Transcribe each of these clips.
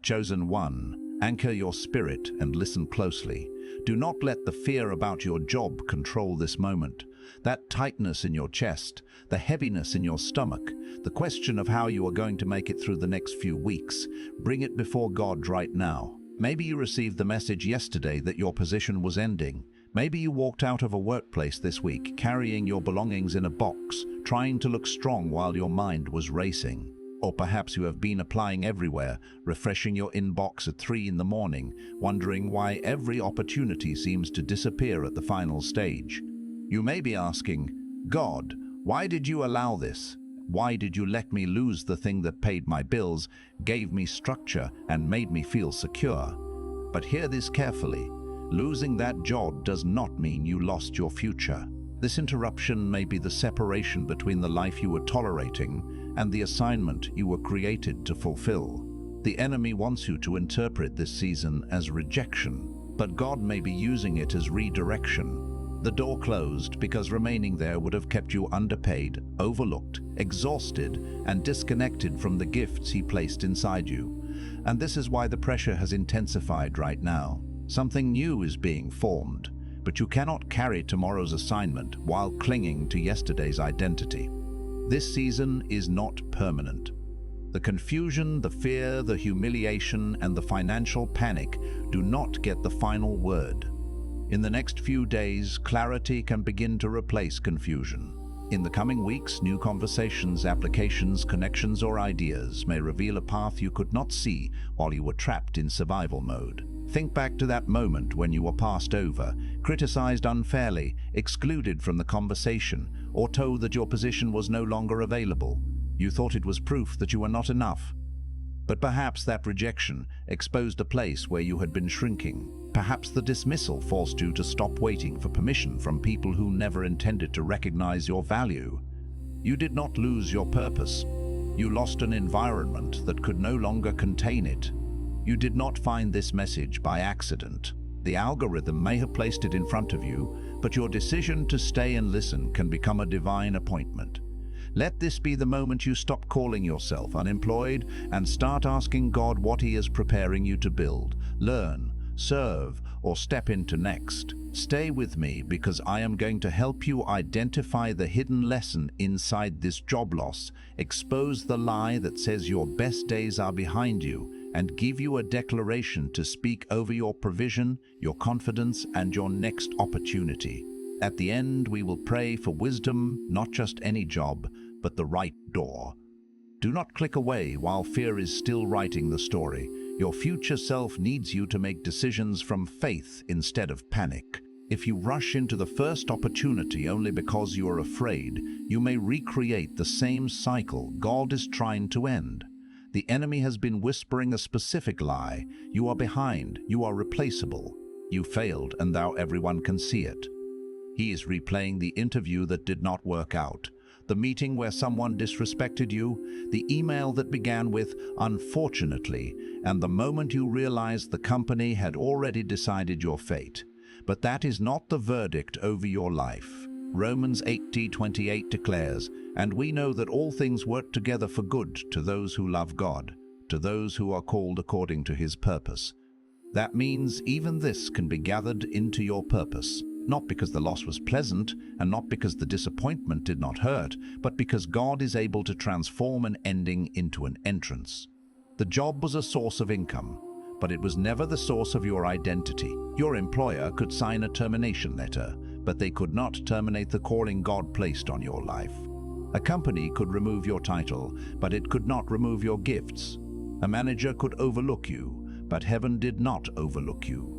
Chosen one, anchor your spirit and listen closely. Do not let the fear about your job control this moment. That tightness in your chest, the heaviness in your stomach, the question of how you are going to make it through the next few weeks, bring it before God right now. Maybe you received the message yesterday that your position was ending. Maybe you walked out of a workplace this week carrying your belongings in a box, trying to look strong while your mind was racing. Or perhaps you have been applying everywhere, refreshing your inbox at 3 in the morning, wondering why every opportunity seems to disappear at the final stage. You may be asking, God, why did you allow this? Why did you let me lose the thing that paid my bills, gave me structure, and made me feel secure? But hear this carefully. Losing that job does not mean you lost your future. This interruption may be the separation between the life you were tolerating and the assignment you were created to fulfill. The enemy wants you to interpret this season as rejection, but God may be using it as redirection. The door closed because remaining there would have kept you underpaid, overlooked, exhausted, and disconnected from the gifts He placed inside you. And this is why the pressure has intensified right now. Something new is being formed, but you cannot carry tomorrow's assignment while clinging to yesterday's identity. This season is not permanent. The confusion, the fear, the humiliation, and the financial panic do not get the final word. In the next few days, clarity can begin to replace confusion. In the coming weeks, new conversations, applications, connections, or ideas may reveal a path you could not see while you were trapped in survival mode. Think back to that moment when you were passed over, criticized unfairly, excluded from the conversation, or told that your position was no longer available. You thought it was proof that you were not enough. But perhaps that rejection exposed a place where you had been shrinking. Perhaps the dismissal forced you to stop waiting for permission from people who never intended to recognize your value. You did not lose your purpose. You lost an environment that could no longer contain it. You did not find this message by accident. The algorithm may have placed it in front of you, but your decision to stay and listen can become a divine appointment. Let this be the moment you stop calling yourself unemployed and start asking God what He is preparing you to build, learn, serve, or step into next. Stay with me because I am going to help you identify the hidden lesson inside this job loss, expose the lie that says your best days are behind you, and give you a declaration to speak over your provision, your confidence, and your next opportunity. At the end, we will pray for wisdom, not just any job, but the right door. Do not click away while fear is still writing the story. Your future self needs you to make decisions from faith instead of panic. If you rush into the first opportunity only because you are afraid, you may recreate the same cycle God is trying to end. The enemy has been whispering a specific lie. You are behind, you are replaceable, you failed, and now everyone can see it. He is replaying the interview that did not work out, the meeting where someone disrespected you, the email that began with "unfortunately," and the moment you realized the company had already decided your fate. But that is not the verdict over your life. Romans 8:28 declares, "And we know that all things work together for good to those who love God, to those who are called according to His purpose." That means even this can be gathered into your purpose. Not because the loss was pleasant, and not because the disappointment did not hurt, but because God is able to transform an ending into an entrance. The job was a source of income, but it was never the source of your identity. Your employer could sign a termination letter, but they could not terminate the calling God placed on your life. A company could remove your title, but it could not remove your gifts. A manager could overlook you, but heaven did not overlook you.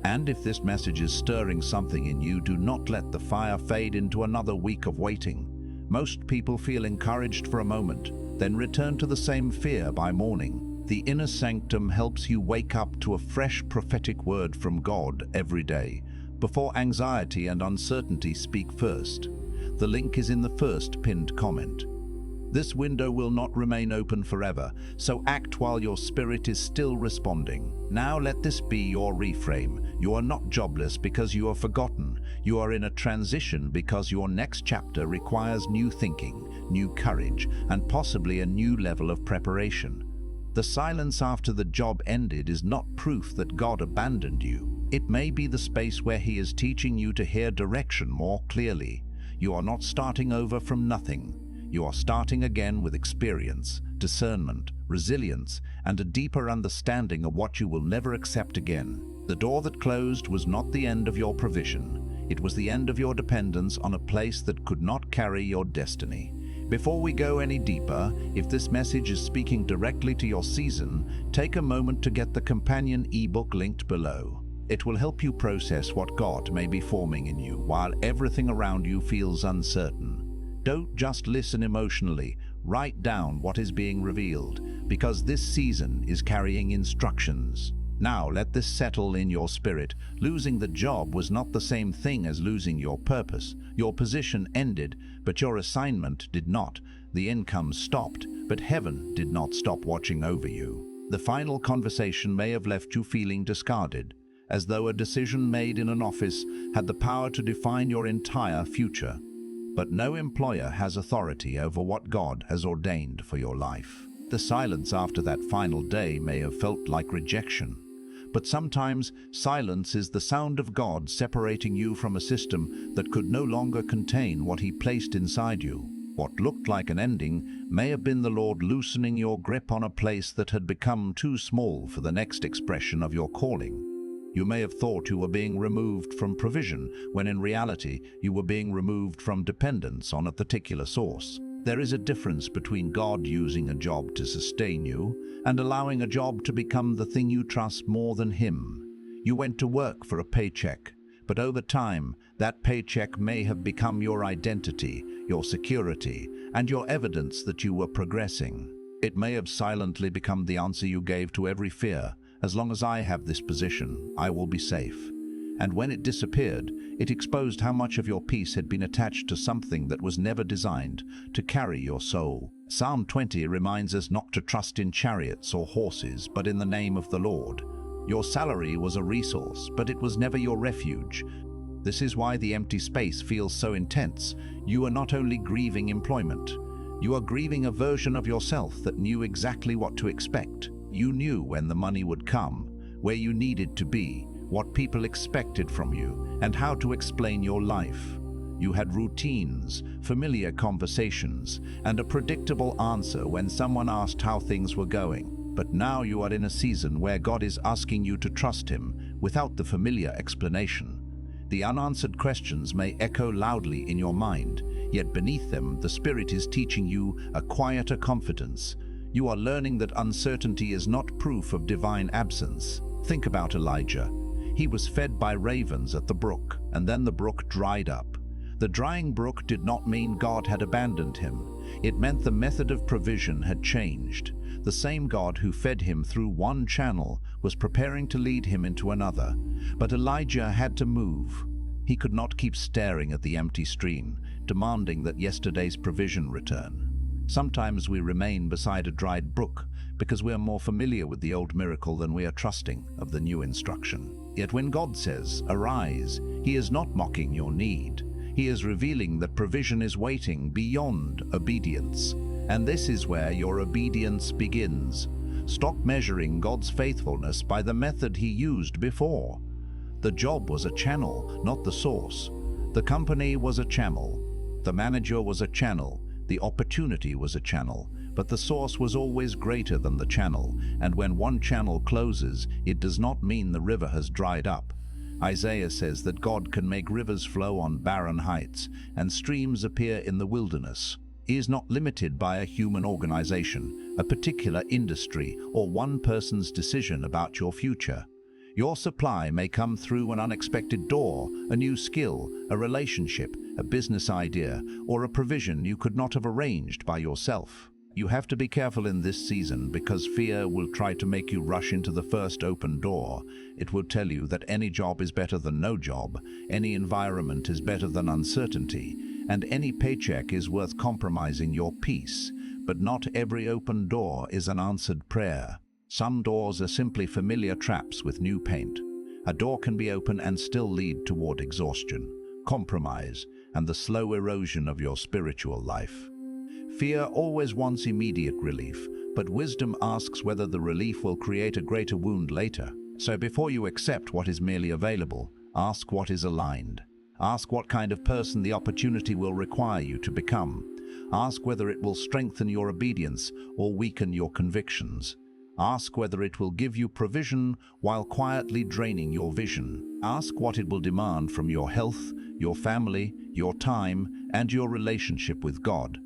And if this message is stirring something in you, do not let the fire fade into another week of waiting. Most people feel encouraged for a moment, then return to the same fear by morning. The inner sanctum helps you wake up to a fresh prophetic word from God every day, before anxiety and uncertainty speak first. The link is in the first pinned comment. This window will not remain open forever, so act while your spirit is still responding. Now let this be your reframe. You are not jobless because you are forgotten. You are in a transition because your next chapter requires new thinking, new courage, and possibly a new level of preparation. The silence after the job ended is not proof that God abandoned you. It may be the space where He is teaching you to hear direction more clearly. You are not starting over from nothing. You are starting again with experience, discernment, resilience, and a deeper understanding of what you will never accept again. The door that closed was not the end of your provision. It was the end of your dependence on a place that could not carry your destiny. Before we go any deeper, if this message is speaking directly to your season, take a moment to get the companion ebook linked below. It will help you process what God may be forming in you while everything around you feels uncertain. Don't just listen emotionally, write down what is being revealed, because this season is carrying instructions. Now let this settle in your spirit. Losing the job was not the same thing as losing your purpose. Your position ended, but your assignment did not. The income stopped, but heaven did not stop watching over you. The final conversation may have left you feeling discarded, as though a decision made in an office had the power to define your entire future. But no employer has authority over what God has ordained for your life. The silence after that final day may have felt like rejection, but sometimes silence is the sound of God separating you from a system that could no longer contain what He placed inside you. What looked like an ending may have been the Lord loosening your grip on a place that had become too small for the next expression of your calling. You may have thought you were being removed from provision, when in reality you were being removed from dependence on a particular source. There is a difference between God using a job to sustain you and allowing a job to become the thing you trust more than Him. You went to work for a paycheck, but over time, that paycheck may have become your identity, your security, and your evidence that you were progressing. It may have silently become the answer you gave to every fear. As long as I have this position, I will be safe. And when it disappeared, it exposed how much of your peace had been attached to something that was never designed to carry your soul. Psalm 20 reminds us not to trust in chariots or horses, but in the name of the Lord. Your salary was a resource, but it was never your refuge. This is why the empty space feels so intense. You are not only grieving employment, you are grieving a version of yourself that knew exactly what to expect. You knew when the money would come, where you needed to be, what people expected from you, and how to explain your life. You had routines, familiar conversations, and a predictable answer when someone asked how things were going. But now you are in a season where God is asking you to trust Him without the familiar explanation. The unanswered questions may echo loudly in your mind, yet beneath them the Spirit is teaching you a quieter confidence. You are learning that uncertainty is not proof of divine absence. Think about Elijah. He was fed by ravens at the brook, and then the brook dried up. The drying brook did not mean God had abandoned him. It meant the method of provision had changed. The same God who fed him through one channel was preparing to lead him into another. But Elijah had to move. He could not keep staring at the empty stream, demanding that yesterday's provision return. Sometimes we remain beside a dried brook because we are more familiar with the old miracle than we are trusting of the new instruction. Yet when God says, "Arise," He is not mocking your need. He is revealing that provision is waiting beyond obedience. And this is where your obedience begins. Stop measuring God's faithfulness by the method He used before. The job was a channel, not the source. The company was a channel. The manager was a channel. The opportunity was a channel, but the source was always greater than the channel, and when one channel closes, it does not mean the river has dried up. Isaiah says that God can make rivers flow on barren heights, and streams appear in the wilderness. He is not limited by a human organization, a particular industry, or one person's decision about your future. Your supply may come through an unexpected door, a new skill, a relationship, a business idea, or a provision you could not have arranged by yourself. You have to be careful in this season because fear will try to make you rush into the first open door. It will tell you that any job is better than no job, any environment is better than uncertainty, and any paycheck is worth compromising your peace. But not every open door is an answered prayer. Some doors are simply familiar traps with new paint. A door can be open and still lead toward exhaustion, compromise, and the slow erosion of your spiritual life. Fear always wants immediate relief, But wisdom asks whether the relief will create a greater wound later. So before you accept what is merely available, ask what is aligned. Ask what kind of person the opportunity will require you to become. Ask whether it will strengthen your obedience or weaken your convictions. Ask whether it will give you provision while quietly draining your vision. Ask what it will demand from your health, your family, your time, and your relationship with God.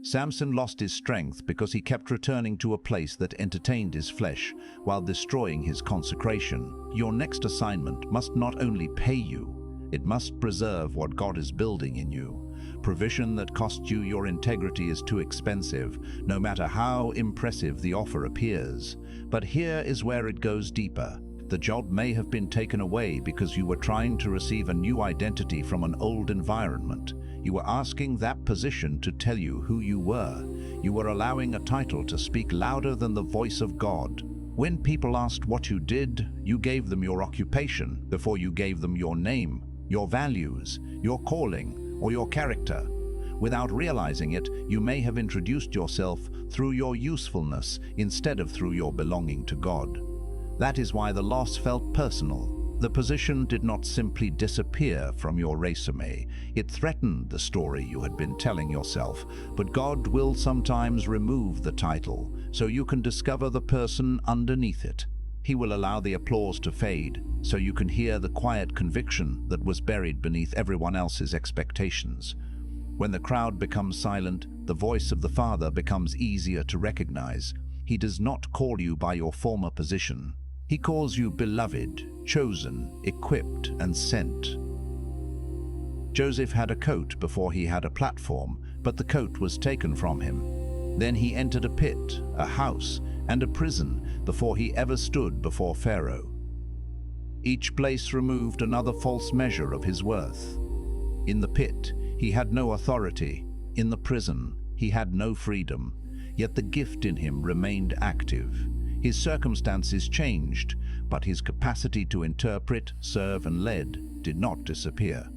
Samson lost his strength because he kept returning to a place that entertained his flesh while destroying his consecration. Your next assignment must not only pay you, it must preserve what God is building in you. Provision that costs you your integrity is too expensive, no matter how impressive the offer appears. But here is where it goes deeper. The job may have been taken away because you were trying to receive a new identity from an old environment. You were asking that position to tell you who you were. You were allowing a title to speak louder than the voice of God. When people asked what you did, you gave them your occupation before you gave them your name, your values, your calling, or your character. Without realizing it, you may have introduced yourself through your usefulness instead of through your belonging to God. That is why the loss felt personal. The position did not simply disappear from your resume. It threatened the story you had been telling yourself. But God will sometimes remove the title so you can discover the person underneath it. He will allow the applause to fade so you can hear the quiet conviction that was buried beneath everyone else's expectations. When the crowd becomes silent, the voice of the Father becomes easier to recognize. He does not call you by your former position. He calls you beloved, chosen, equipped, and sent. Joseph had a coat before he had a platform, but the coat was taken from him. Then he entered a pit, a house, and a prison before he ever stood before Pharaoh. Each place removed another false measure of his worth. In the pit, he had no authority. In the prison, he had no freedom. Yet the gift in him remained active. His circumstances changed, but his capacity to interpret, serve, and lead did not disappear.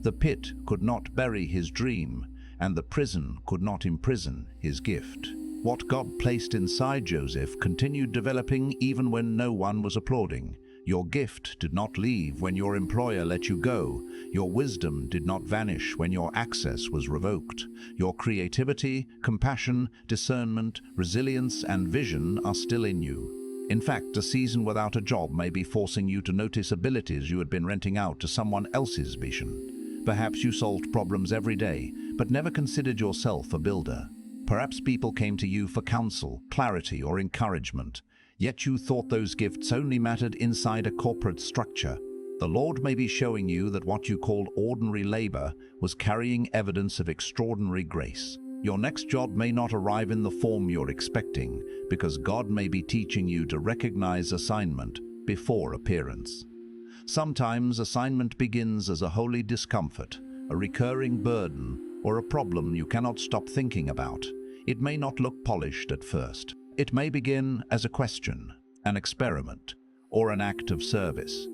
The pit could not bury his dream, and the prison could not imprison his gift. What God placed inside Joseph continued developing even when no one was applauding. Your gift did not leave when your employer let you go. Your wisdom did not vanish when your access was revoked. Your creativity, compassion, discernment, resilience, and vision are still in you. In fact, a season without a job may be forcing you to notice abilities you had been renting out to someone else's vision. Perhaps you solved problems every day, but never considered yourself a builder. Perhaps people came to you for counsel, clarity, or encouragement. Yet you thought those gifts only mattered inside a corporate structure. The Lord may be showing you that what you called ordinary labor was carrying evidence of extraordinary grace. Your next job may not arrive in the form you're expecting, because God may be teaching you to recognize assignment before appearance. Sometimes assignment begins as a holy discomfort, a recurring burden, or a problem you cannot stop thinking about. It may not look polished at first. It may begin as a question, an experiment, or an act of service.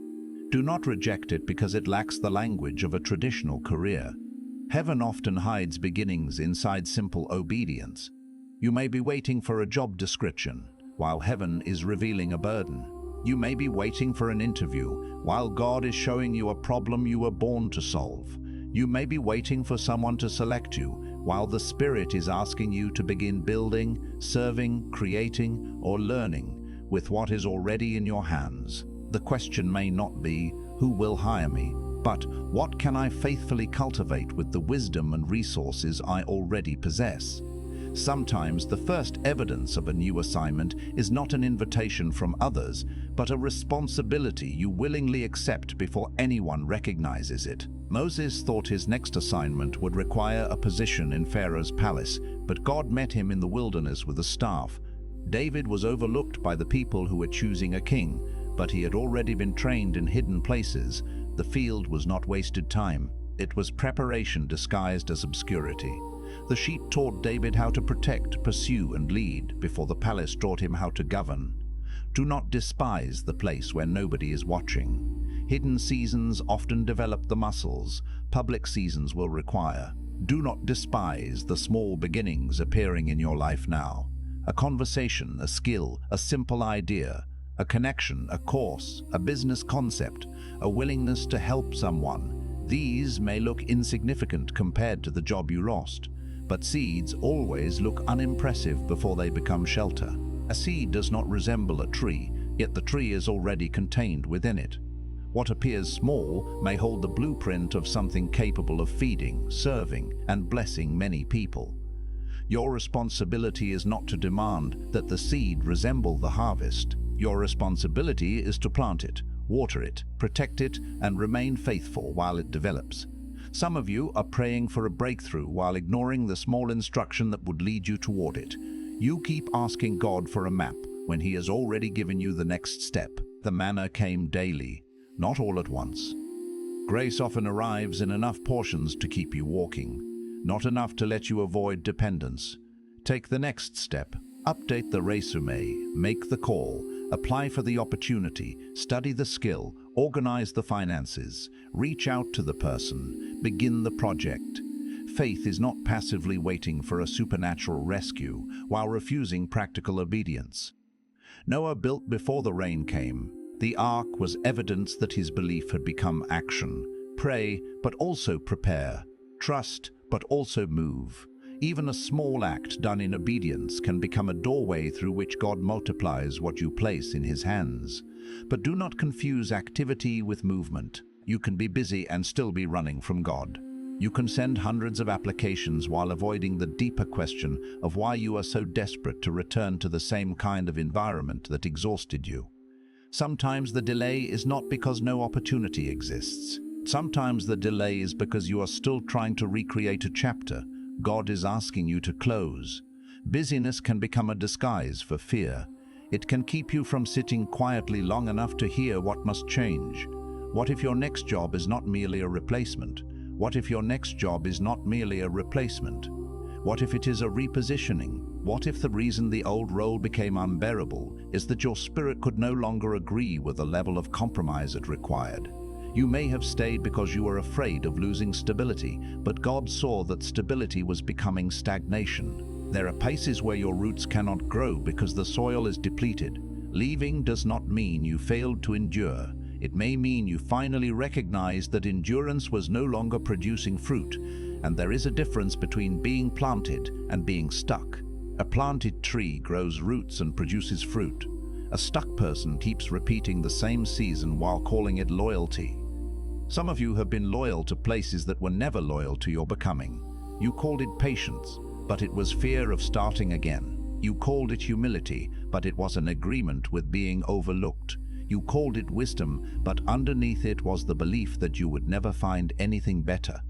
Do not reject it because it lacks the language of a traditional career. Heaven often hides beginnings inside simple obedience. You may be waiting for a job description, while heaven is revealing a burden. You may be waiting for an interview, while God is showing you a problem you were born to solve. You may be waiting for someone to select you, while the Spirit is asking you to begin building, serving, creating, or learning with what is already in your hands. The question may not be, who will hire me? But what can I faithfully cultivate with the wisdom and resources I already possess? Sometimes the first evidence of a new assignment is not an invitation from others, but a responsibility you willingly accept before anyone recognizes it. Moses thought his next assignment would require a position in Pharaoh's palace, but God met him in the wilderness with a staff. David was overlooked by the people who were choosing a king, but he had already been trained in hidden places. The field was not wasted time. It was preparation disguised as obscurity. The sheep taught David how to protect, pursue, and lead before the palace taught him how to govern. Do not despise the place where nobody is watching. Hidden seasons often develop the muscles public seasons will require. Do not despise the small beginnings appearing in your life now. A conversation, a skill, a simple idea, a connection, a course, a business concept, a willingness to help someone. These may look insignificant compared to the job you lost, but seeds always look unimpressive before they become shelter. A seed does not resemble a tree, yet the tree is already contained within it. What appears small may hold the blueprint of something capable of feeding, serving, and blessing many people. Your responsibility is not to demand that the seed resemble the harvest. Your responsibility is to plant it, water it, protect it, and remain faithful while it develops. Some of you are praying for a breakthrough while ignoring the small instruction that would lead you toward it. You keep asking God for a map when He has already given you the next step. The manna came daily, not all at once. Grace often arrives in enough portions to keep you walking, not enough to let you avoid dependence. Take the next step. Update the resume, make the call, apply for the opportunity, study the skill, organize the finances, reach out to the person, begin the project. Faith is not passively waiting for a supernatural rescue while refusing practical obedience. Noah built before the rain came. The ark was evidence that his belief had become action. Pray, but also prepare. Trust, but also move. Even a small act done in obedience can become a doorway through which God multiplies what you place in His hands. But do not confuse activity with movement. You can be busy and still be running from God. You can send hundreds of applications while avoiding the deeper question of why you are so desperate to return to the same kind of environment that exhausted you. Sometimes the delay is not because no opportunity exists. Sometimes the delay is because you are still trying to recreate a chapter God is asking you to close. Busyness can become a disguise for fear. It can keep you from sitting quietly long enough to hear what must change. What if your next job is not merely a replacement? What if your next job is not merely a replacement? What if it is a repositioning? What if the reason the old role became unbearable is that your spirit could no longer agree with the level of compromise it required? You may have stayed because you were afraid of losing stability, but God saw that stability was becoming stagnation. There are places where your roots cannot grow because the soil is depleted. Leaving does not mean you failed to endure. It may mean you finally recognized that endurance was no longer producing fruit, and there is a difference between being planted and being stuck. A planted tree grows roots and produces fruit. A stuck person keeps repeating the same season while calling it loyalty. Some of you have been loyal to places that were never loyal to your becoming. You called it patience, but it was fear of starting again. You called it humility, but it was an agreement with being overlooked. You called it wisdom, but underneath it was the belief that you would never find anything better.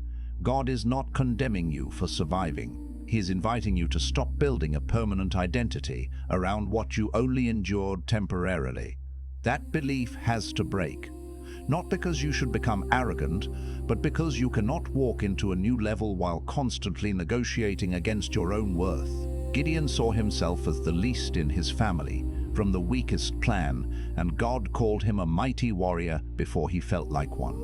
God is not condemning you for surviving. He is inviting you to stop building a permanent identity around what you only endured temporarily. That belief has to break. Not because you should become arrogant, but because you cannot walk into a new level while constantly negotiating against your own worth. Gideon saw himself as the least in his family, from the weakest clan, and God called him a mighty warrior before he felt like one.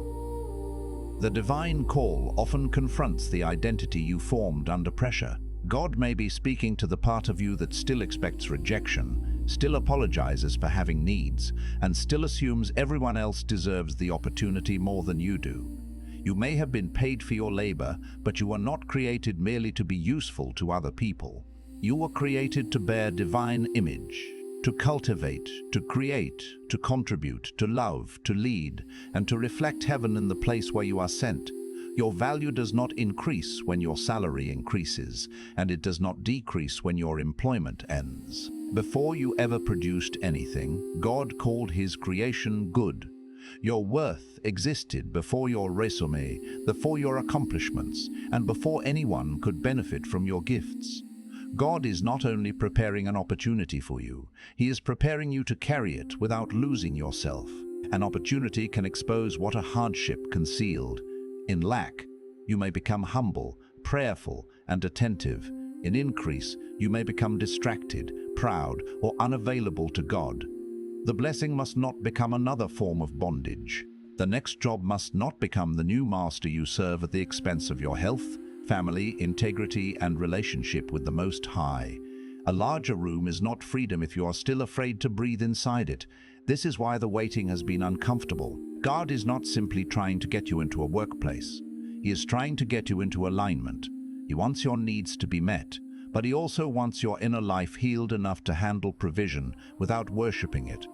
The divine call often confronts the identity you formed under pressure. God may be speaking to the part of you that still expects rejection, still apologizes for having needs, and still assumes everyone else deserves the opportunity more than you do. You may have been paid for your labor, but you were not created merely to be useful to other people. You were created to bear divine image, to cultivate, to create, to contribute, to love, to lead, and to reflect heaven in the place where you are sent. Your value does not increase when your salary increases, and it does not decrease when your employment ends. Before you ever produced anything, God called His creation good. Your worth existed before your resume, before your accomplishments, and before anyone could benefit from your gifts. God is not only preparing an opportunity for you, He is preparing you to carry it without losing yourself. An opportunity can expose what a hardship concealed. In lack, you may become humble, prayerful, and attentive. In increase, you may become distracted, proud, or unavailable to God. The blessing must not become another form of bondage. The next job must not become the new master you serve at the expense of your health, family, integrity, and relationship with the Most High. A larger room is not freedom if you are still afraid to breathe inside it. This is why the waiting has been uncomfortable. God is not simply trying to get you into a workplace. He is trying to get you into alignment. He wants your needs to be met, but he also wants your inner life healed enough to handle provision without worshipping it.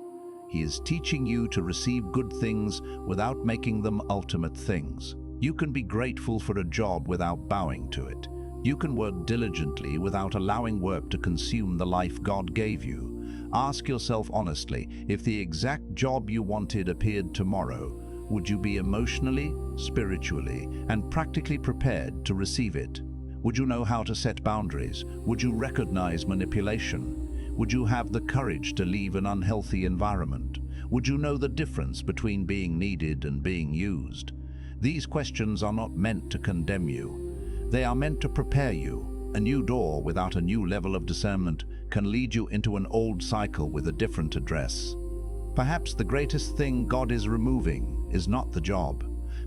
He is teaching you to receive good things without making them ultimate things. You can be grateful for a job without bowing to it. You can work diligently without allowing work to consume the life God gave you. Ask yourself honestly, if the exact job you wanted appeared tomorrow, would you be emotionally, spiritually, and practically prepared to receive it? Would you know how to set boundaries? Would you recognize manipulation? Would you have the courage to leave an unhealthy environment? Would you know the difference between being needed and being used? These questions are not meant to condemn you. They are meant to prepare you. A new door without a new level of discernment can lead you into an old cycle with a different address. Perhaps the greatest thing God is removing is not the job.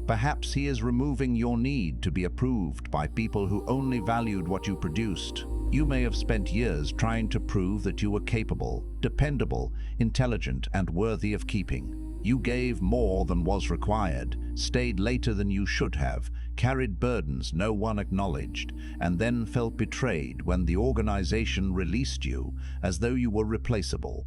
Perhaps He is removing your need to be approved by people who only valued what you produced. You may have spent years trying to prove that you were capable, dependable, intelligent, and worthy of keeping. You gave more than was required, stayed later than you should have, carried burdens no one acknowledged, and then felt betrayed when the organization released you as though you were replaceable.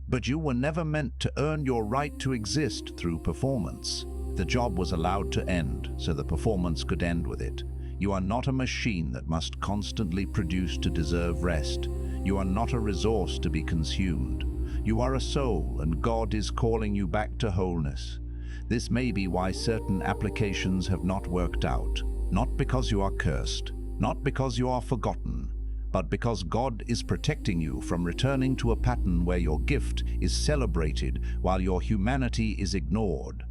But you were never meant to earn your right to exist through performance. The job was allowed to end so the performance could end with it. You are not a machine that must constantly produce to deserve rest. You are not a resource to be consumed. You are a soul, and God is calling you back to wholeness. This may be why certain applications have not worked out, not because you are cursed, not because you are forgotten, but because God is protecting you from returning to a pattern where your gift is celebrated while your humanity is ignored.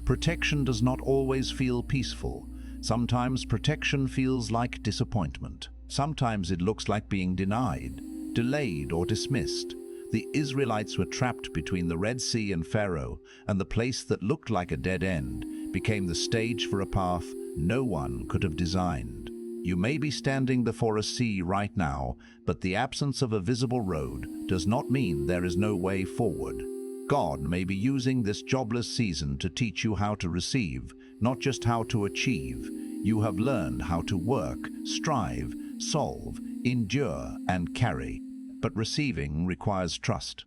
Protection does not always feel peaceful. Sometimes protection feels like disappointment. Sometimes it looks like being denied, delayed, or dismissed. The Israelites were trapped between the Red Sea and Pharaoh, and the place that looked like a dead end became the stage for a path no one could have designed. You may be standing before a sea right now, but the absence of a visible road does not mean there is no way forward. God may be using this jobless season to teach you how to receive, not just how to achieve. You have learned how to work, strive, solve, endure, and carry. But receiving requires trust.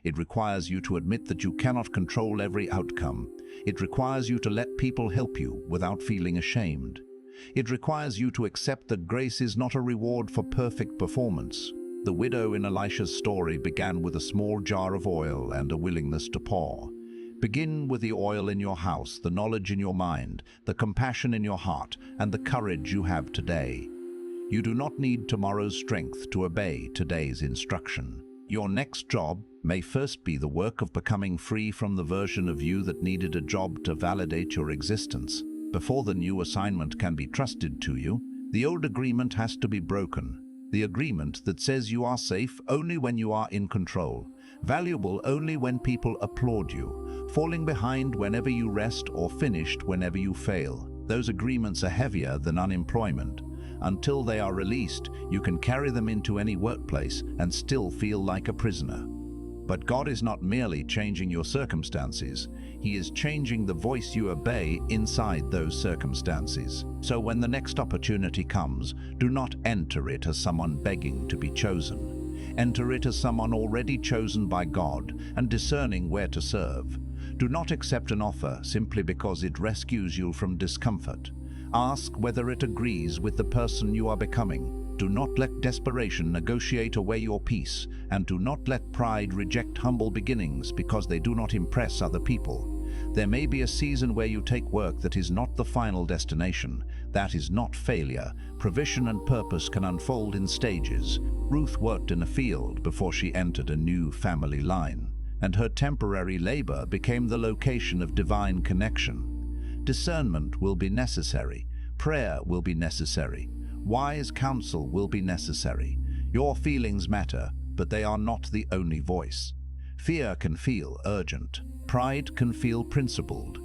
It requires you to admit that you cannot control every outcome. It requires you to let people help you without feeling ashamed. It requires you to accept that grace is not a reward for perfect performance. The widow in Elisha's story began with a small jar of oil and a willingness to pour. Begin with the oil in your house, the knowledge in your mind, the compassion in your heart, and the courage you have today. You do not need tomorrow's strength to obey today's instruction. Your next job may first be the work of becoming free from the version of you that needed a job to validate your existence. Before the new assignment can be trusted to you, the old agreement has to be broken. The agreement that says you are safe only when you are in control, valuable only when people applaud you, falling behind whenever you rest, or finished whenever you fail. Those agreements are heavier than unemployment. Until they are released, you can carry them into any workplace and still feel like a prisoner. But God is not merely changing your circumstances. He is changing the voice you obey inside those circumstances. So when the next opportunity comes, do not enter it as someone begging to be chosen. Enter it as someone already chosen by God and discerning where to serve. Do not accept an offer simply because it rescues you from discomfort. Ask whether it agrees with the person you are becoming. Do not let desperation negotiate away your peace, and do not let pride reject humble beginnings because they do not impress other people. There may be a season where you take work that is not the final destination. That is not failure. Provision and purpose can unfold in stages. Ruth worked in a field before she entered a new family line, and her temporary labor became the location of divine connection. Discernment will be necessary. Prayer will be necessary. Wise counsel will be necessary. Your feelings matter, but they are not the only voice. Fear can feel urgent. Pride can feel principled.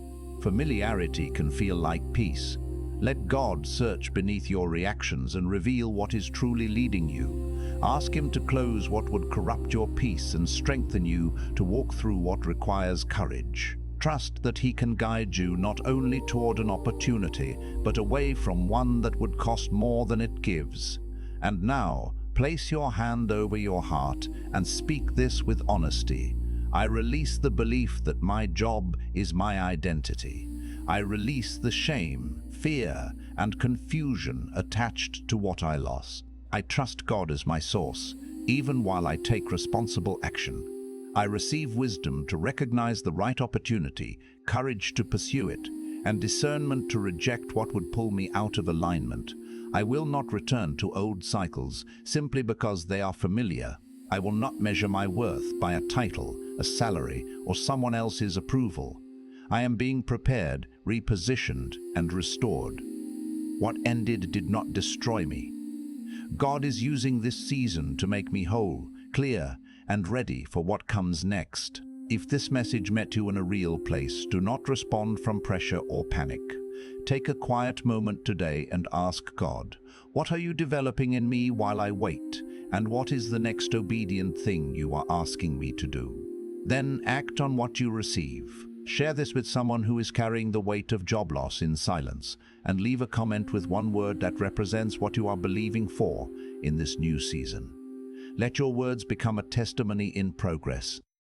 Familiarity can feel like peace. Let God search beneath your reactions and reveal what is truly leading you. Ask him to close what would corrupt your peace and strengthen you to walk through what requires courage. Trust that he can guide you not only toward an opportunity, but away from one that would cost more than it gives. And now, place your hand over your heart and speak this with honesty. I release the belief that my job is my identity. I release the shame, fear, and confusion attached to what I lost. I trust God as my source, even while I take responsible action. I receive wisdom to recognize the right opportunity, courage to pursue it, and discernment to reject what would pull me out of alignment. I will not return to old cycles simply because they are familiar. I will not measure my worth by a title, a salary, or someone else's approval. I am being prepared, repositioned, and restored. What ended did not destroy me. God is using this season to make me whole, clear, and ready for what comes next. If this message met you in a real place, do not respond from pressure or panic. Take a quiet moment today and ask God, what are you developing in me while I wait? And what is the next obedient thing you are asking me to do? Then act on what you receive. Share this with someone who is carrying the weight of job loss in silence, and leave a comment with one word that represents what you are believing for in this new season. Let your words become a testimony in progress,